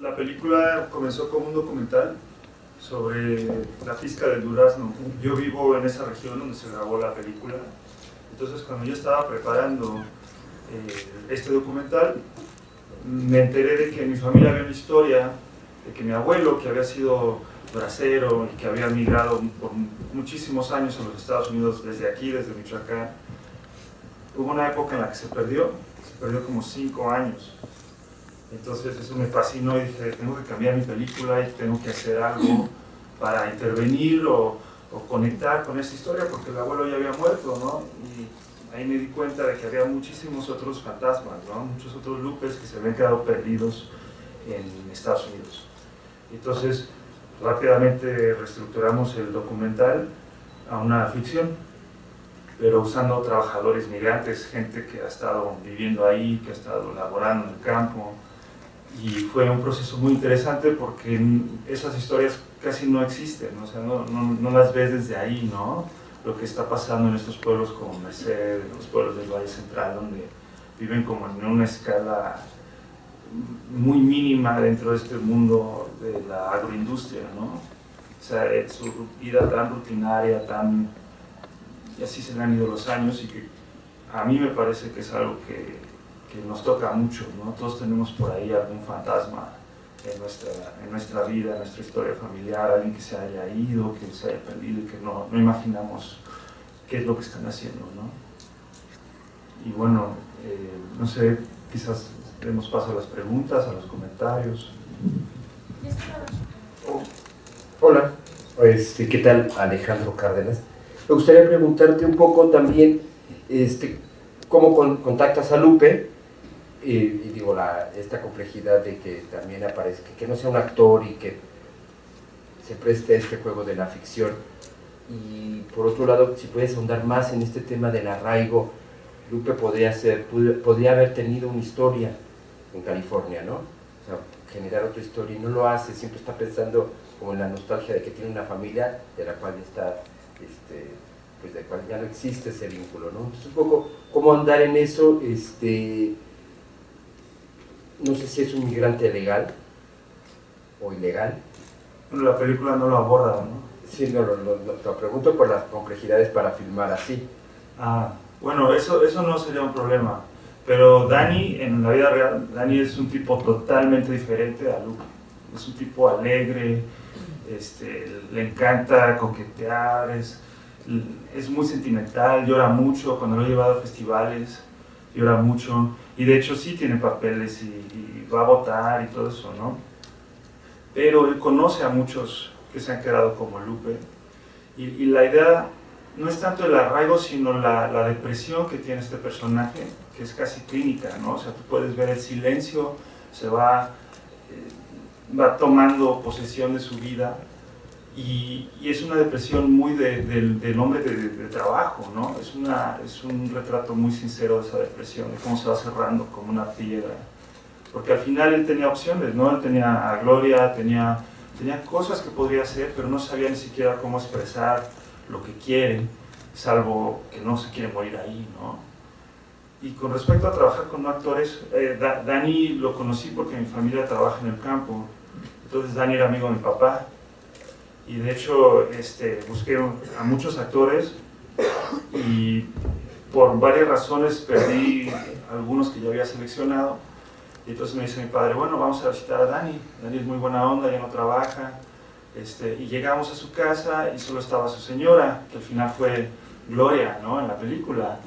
La película comenzó como un documental sobre la pizca del durazno. Yo vivo en esa región donde se grabó la película. Entonces, cuando yo estaba preparando este documental, me enteré de que en mi familia había una historia de que mi abuelo, que había sido bracero y que había migrado por muchísimos años a los Estados Unidos desde aquí, desde Michoacán, hubo una época en la que se perdió como 5 años. Entonces eso me fascinó y dije, tengo que cambiar mi película y tengo que hacer algo para intervenir o conectar con esa historia, porque el abuelo ya había muerto, ¿no? Y ahí me di cuenta de que había muchísimos otros fantasmas, ¿no? Muchos otros Lupes que se habían quedado perdidos en Estados Unidos. Entonces, rápidamente reestructuramos el documental a una ficción, pero usando trabajadores migrantes, gente que ha estado viviendo ahí, que ha estado laborando en el campo. Y fue un proceso muy interesante porque esas historias casi no existen, ¿no? O sea, no las ves desde ahí, ¿no? Lo que está pasando en estos pueblos como Merced, en los pueblos del Valle Central, donde viven como en una escala muy mínima dentro de este mundo de la agroindustria, ¿no? O sea, su vida tan rutinaria, y así se le han ido los años, y que a mí me parece que es algo que nos toca mucho, ¿no? Todos tenemos por ahí algún fantasma en nuestra vida, en nuestra historia familiar, alguien que se haya ido, que se haya perdido y que no imaginamos qué es lo que están haciendo, ¿no? Y bueno, no sé, quizás demos paso a las preguntas, a los comentarios. Hola, ¿qué tal? Alejandro Cárdenas. Me gustaría preguntarte un poco también cómo contactas a Lupe, y digo, esta complejidad de que también aparezca, que no sea un actor y que se preste a este juego de la ficción. Y por otro lado, si puedes ahondar más en este tema del arraigo, Lupe podría haber tenido una historia en California, ¿no? O sea, generar otra historia, y no lo hace, siempre está pensando como en la nostalgia de que tiene una familia de la cual está, pues de la cual ya no existe ese vínculo, ¿no? Entonces, un poco cómo andar en eso, no sé si es un migrante legal o ilegal. Bueno, la película no lo aborda, ¿no? Sí, lo pregunto por las complejidades para filmar así. Bueno, eso no sería un problema. Pero Dani, en la vida real, Dani es un tipo totalmente diferente a Lupe. Es un tipo alegre, le encanta coquetear, es muy sentimental, llora mucho. Cuando lo he llevado a festivales, llora mucho. Y de hecho sí tiene papeles y va a votar y todo eso, ¿no? Pero él conoce a muchos que se han quedado como Lupe. Y la idea no es tanto el arraigo, sino la depresión que tiene este personaje, que es casi clínica, ¿no? O sea, tú puedes ver el silencio, se va tomando posesión de su vida, y es una depresión muy del hombre de trabajo, ¿no? Es un retrato muy sincero de esa depresión, de cómo se va cerrando como una piedra. Porque al final él tenía opciones, ¿no? Él tenía a Gloria, tenía cosas que podría hacer, pero no sabía ni siquiera cómo expresar lo que quiere, salvo que no se quiere morir ahí, ¿no? Y con respecto a trabajar con actores, Dani lo conocí porque mi familia trabaja en el campo. Entonces Dani era amigo de mi papá, y de hecho busqué a muchos actores, y por varias razones perdí algunos que yo había seleccionado. Y entonces me dice mi padre, bueno, vamos a visitar a Dani. Dani es muy buena onda, ya no trabaja. Y llegamos a su casa y solo estaba su señora, que al final fue Gloria, ¿no? En la película.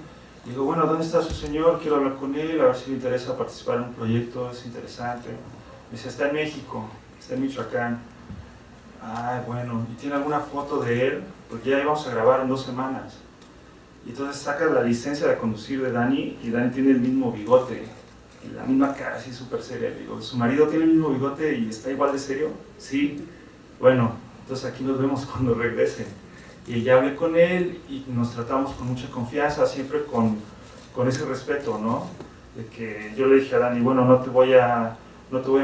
Y digo, bueno, ¿dónde está su señor? Quiero hablar con él, a ver si le interesa participar en un proyecto, es interesante. Me dice, está en México, está en Michoacán. Bueno, ¿y tiene alguna foto de él? Porque ya íbamos a grabar en 2 semanas. Y entonces saca la licencia de conducir de Dani, y Dani tiene el mismo bigote, y la misma cara, así súper seria. Digo, ¿su marido tiene el mismo bigote y está igual de serio? Sí. Bueno, entonces aquí nos vemos cuando regresen. Y ya hablé con él y nos tratamos con mucha confianza, siempre con ese respeto, ¿no? De que yo le dije a Dani, bueno, no te voy a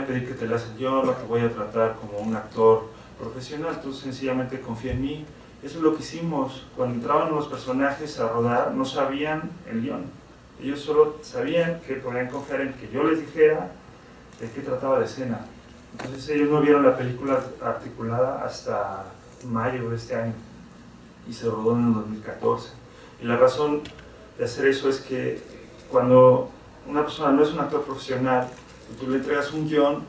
pedir que te la hagas yo, no te voy a tratar como un actor profesional, tú sencillamente confía en mí. Eso es lo que hicimos. Cuando entraban los personajes a rodar, no sabían el guión. Ellos solo sabían que podían confiar en que yo les dijera de qué trataba la escena. Entonces ellos no vieron la película articulada hasta mayo de este año y se rodó en el 2014. Y la razón de hacer eso es que cuando una persona no es un actor profesional y tú le entregas un guión,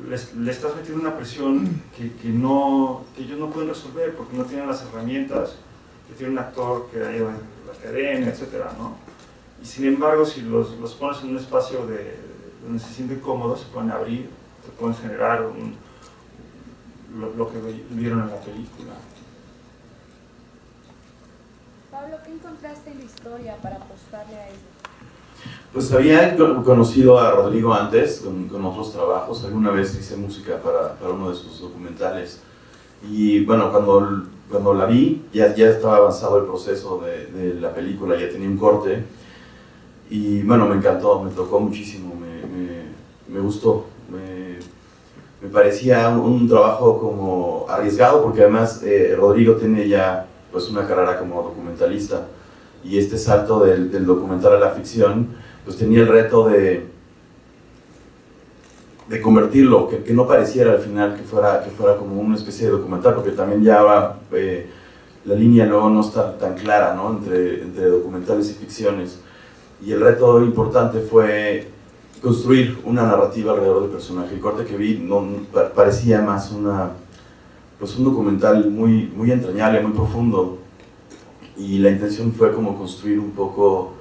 le estás metiendo una presión que ellos no pueden resolver porque no tienen las herramientas que tiene un actor que ha ido en la academia, etcétera, ¿no? Y sin embargo, si los pones en un espacio donde se sienten cómodos, se pueden abrir, te pueden generar lo que vieron en la película. Pablo, ¿qué encontraste en la historia para apostarle a ello? Pues había conocido a Rodrigo antes, con otros trabajos. Alguna vez hice música para uno de sus documentales. Y bueno, cuando la vi, ya estaba avanzado el proceso de la película, ya tenía un corte. Y bueno, me encantó, me tocó muchísimo, me gustó. Me parecía un trabajo como arriesgado, porque además Rodrigo tiene ya pues una carrera como documentalista. Y este salto del documental a la ficción, pues tenía el reto de convertirlo, que no pareciera al final que fuera como una especie de documental, porque también ya la línea luego no está tan clara, ¿no? entre documentales y ficciones. Y el reto importante fue construir una narrativa alrededor del personaje. El corte que vi parecía más un documental muy, muy entrañable, muy profundo. Y la intención fue como construir un poco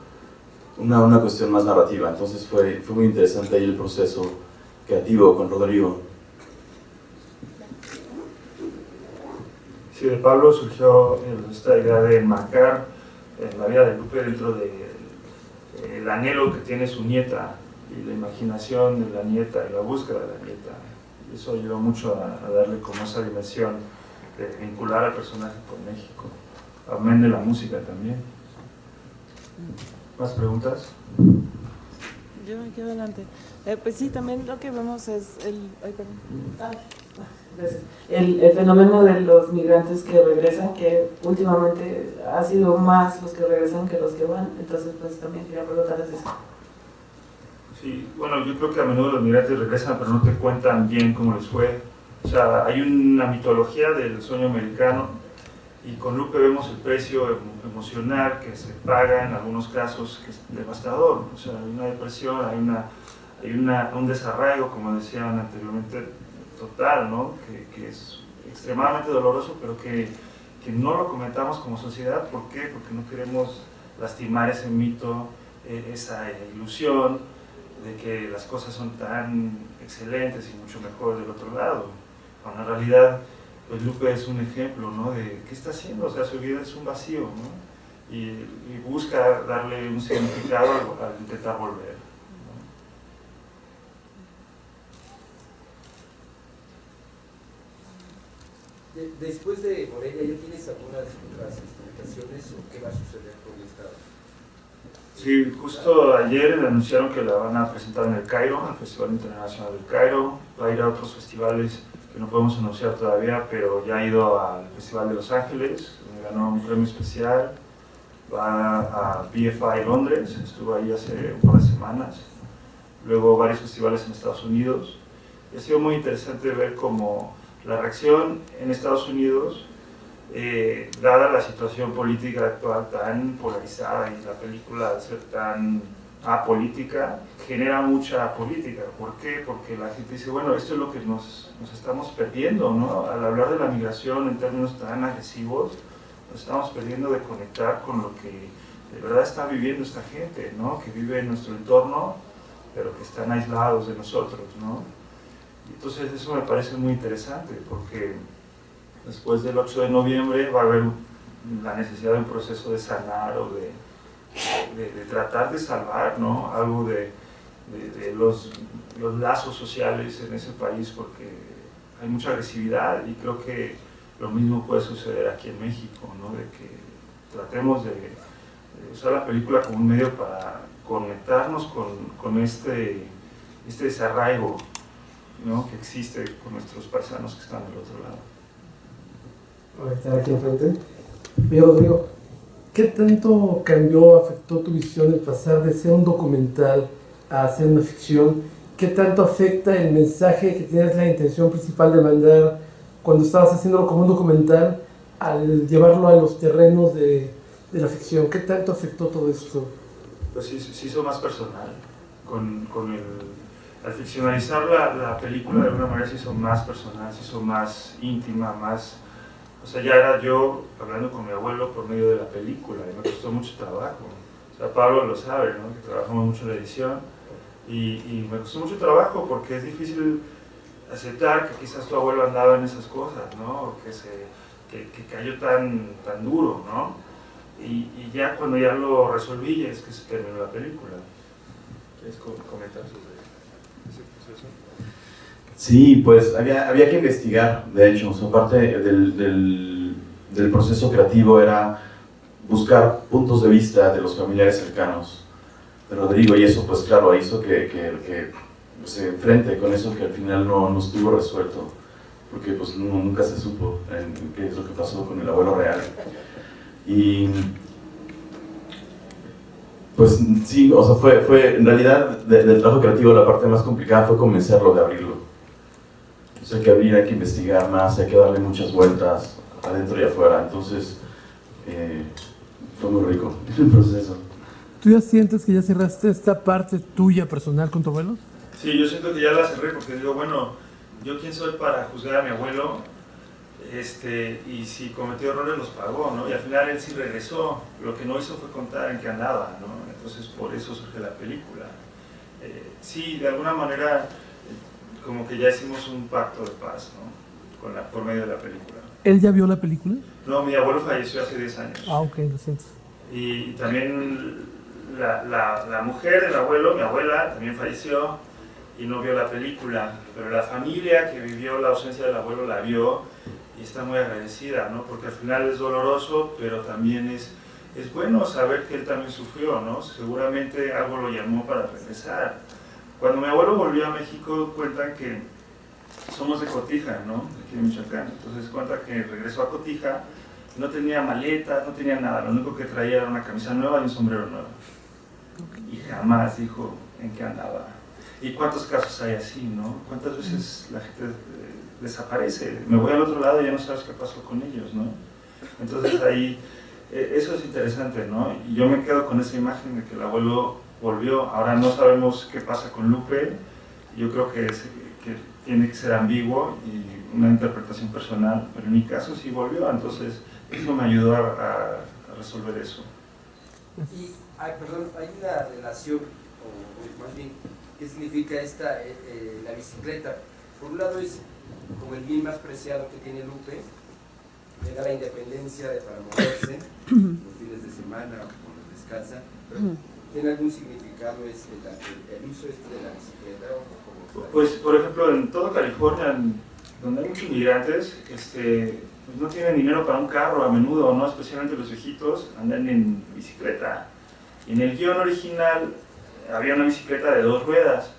una cuestión más narrativa. Entonces fue muy interesante ahí el proceso creativo con Rodrigo. Sí, de Pablo surgió esta idea de enmarcar la vida de Lupe dentro del anhelo que tiene su nieta y la imaginación de la nieta y la búsqueda de la nieta. Y eso ayudó mucho a darle como esa dimensión de vincular al personaje con México. Amén de la música también. ¿Más preguntas? Yo aquí adelante. Pues sí, también lo que vemos es el fenómeno de los migrantes que regresan, que últimamente ha sido más los que regresan que los que van. Entonces, pues también quería preguntarles eso. Sí, bueno, yo creo que a menudo los migrantes regresan, pero no te cuentan bien cómo les fue. O sea, hay una mitología del sueño americano. Y con Lupe vemos el precio emocional que se paga en algunos casos, que es devastador. O sea, hay una depresión, hay un desarraigo, como decían anteriormente, total, ¿no? Que es extremadamente doloroso, pero que no lo comentamos como sociedad. ¿Por qué? Porque no queremos lastimar ese mito, esa ilusión de que las cosas son tan excelentes y mucho mejor del otro lado. Cuando en realidad, pues Lupe es un ejemplo, ¿no? De qué está haciendo, o sea, su vida es un vacío, ¿no? Y busca darle un significado al intentar volver, ¿no? Después de Morelia, ¿ya tienes algunas otras explicaciones o qué va a suceder con esta? Sí, justo ayer anunciaron que la van a presentar en el Cairo, en el Festival Internacional del Cairo. Va a ir a otros festivales que no podemos anunciar todavía, pero ya ha ido al Festival de Los Ángeles, donde ganó un premio especial. Va a BFI Londres, estuvo ahí hace un par de semanas. Luego varios festivales en Estados Unidos. Y ha sido muy interesante ver cómo la reacción en Estados Unidos, dada la situación política actual tan polarizada y la película al ser tan apolítica, genera mucha política. ¿Por qué? Porque la gente dice, bueno, esto es lo que nos estamos perdiendo, ¿no? Al hablar de la migración en términos tan agresivos, nos estamos perdiendo de conectar con lo que de verdad está viviendo esta gente, ¿no? Que vive en nuestro entorno, pero que están aislados de nosotros, ¿no? Y entonces eso me parece muy interesante, porque después del 8 de noviembre va a haber la necesidad de un proceso de sanar o de tratar de salvar, ¿no? Algo de los lazos sociales en ese país, porque hay mucha agresividad y creo que lo mismo puede suceder aquí en México, ¿no? De que tratemos de usar la película como un medio para conectarnos con este desarraigo, ¿no? Que existe con nuestros paisanos que están del otro lado. A estar aquí enfrente. Mira, Rodrigo, ¿qué tanto cambió, afectó tu visión el pasar de ser un documental a hacer una ficción ¿qué tanto afecta el mensaje que tienes la intención principal de mandar cuando estabas haciéndolo como un documental al llevarlo a los terrenos de la ficción? ¿Qué tanto afectó todo esto? Pues sí, se hizo más personal. Al ficcionalizar la película, de alguna manera se hizo más personal, se hizo más íntima, más... O sea, ya era yo hablando con mi abuelo por medio de la película y me costó mucho trabajo. O sea, Pablo lo sabe, ¿no? Que trabajamos mucho en la edición y me costó mucho trabajo porque es difícil aceptar que quizás tu abuelo andaba en esas cosas, ¿no? O que cayó tan duro, ¿no? Y ya cuando ya lo resolví es que se terminó la película. ¿Quieres comentar sobre ese proceso? Sí, pues había que investigar, de hecho, o sea, parte del proceso creativo era buscar puntos de vista de los familiares cercanos de Rodrigo, y eso pues claro hizo que se enfrente con eso que al final no estuvo resuelto, porque pues nunca se supo qué es lo que pasó con el abuelo real. Y pues sí, o sea, fue en realidad del trabajo creativo la parte más complicada fue convencerlo de abrirlo. O sea, que habría que investigar más, hay que darle muchas vueltas adentro y afuera, entonces fue muy rico el proceso. ¿Tú ya sientes que ya cerraste esta parte tuya personal con tu abuelo? Sí, yo siento que ya la cerré porque digo, bueno, ¿yo quién soy para juzgar a mi abuelo? Y si cometió errores los pagó, ¿no? Y al final él sí regresó, lo que no hizo fue contar en qué andaba, ¿no? Entonces por eso surge la película. Sí, de alguna manera como que ya hicimos un pacto de paz, ¿no? Por medio de la película. ¿Él ya vio la película? No, mi abuelo falleció hace 10 años. Ah, ok, lo siento. Y también la mujer del abuelo, mi abuela, también falleció y no vio la película, pero la familia que vivió la ausencia del abuelo la vio y está muy agradecida, ¿no? Porque al final es doloroso, pero también es bueno saber que él también sufrió, ¿no? Seguramente algo lo llamó para regresar. Cuando mi abuelo volvió a México, cuentan que somos de Cotija, ¿no? Aquí en Michoacán. Entonces cuenta que regresó a Cotija, no tenía maletas, no tenía nada, lo único que traía era una camisa nueva y un sombrero nuevo. Y jamás dijo en qué andaba. ¿Y cuántos casos hay así, no? ¿Cuántas veces la gente desaparece? Me voy al otro lado y ya no sabes qué pasó con ellos, ¿no? Entonces ahí, eso es interesante, ¿no? Y yo me quedo con esa imagen de que el abuelo volvió. Ahora no sabemos qué pasa con Lupe. Yo creo que tiene que ser ambiguo y una interpretación personal, pero en mi caso sí volvió, entonces eso me ayudó a resolver eso. Y, perdón, hay una relación, o más bien, ¿qué significa la bicicleta? Por un lado es como el bien más preciado que tiene Lupe, le da la independencia para moverse los fines de semana o cuando descansa, pero ¿tiene algún significado el uso de la bicicleta? Pues, por ejemplo, en toda California, donde hay muchos migrantes, pues no tienen dinero para un carro a menudo, ¿no? Especialmente los viejitos andan en bicicleta. Y en el guión original había una bicicleta de 2 ruedas,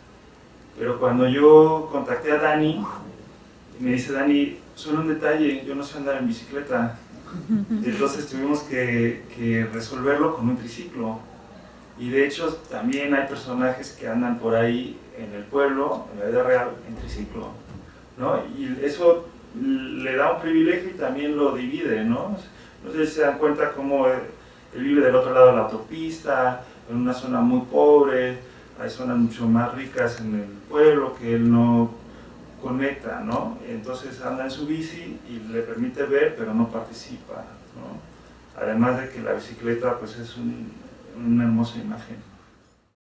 pero cuando yo contacté a Dani, me dice Dani, solo un detalle, yo no sé andar en bicicleta. Entonces tuvimos que resolverlo con un triciclo. Y de hecho también hay personajes que andan por ahí en el pueblo, en la vida real, en triciclo, ¿no? Y eso le da un privilegio y también lo divide, ¿no? No sé si se dan cuenta cómo él vive del otro lado de la autopista, en una zona muy pobre, hay zonas mucho más ricas en el pueblo que él no conecta, ¿no? Entonces anda en su bici y le permite ver, pero no participa, ¿no? Además de que la bicicleta pues es una hermosa imagen.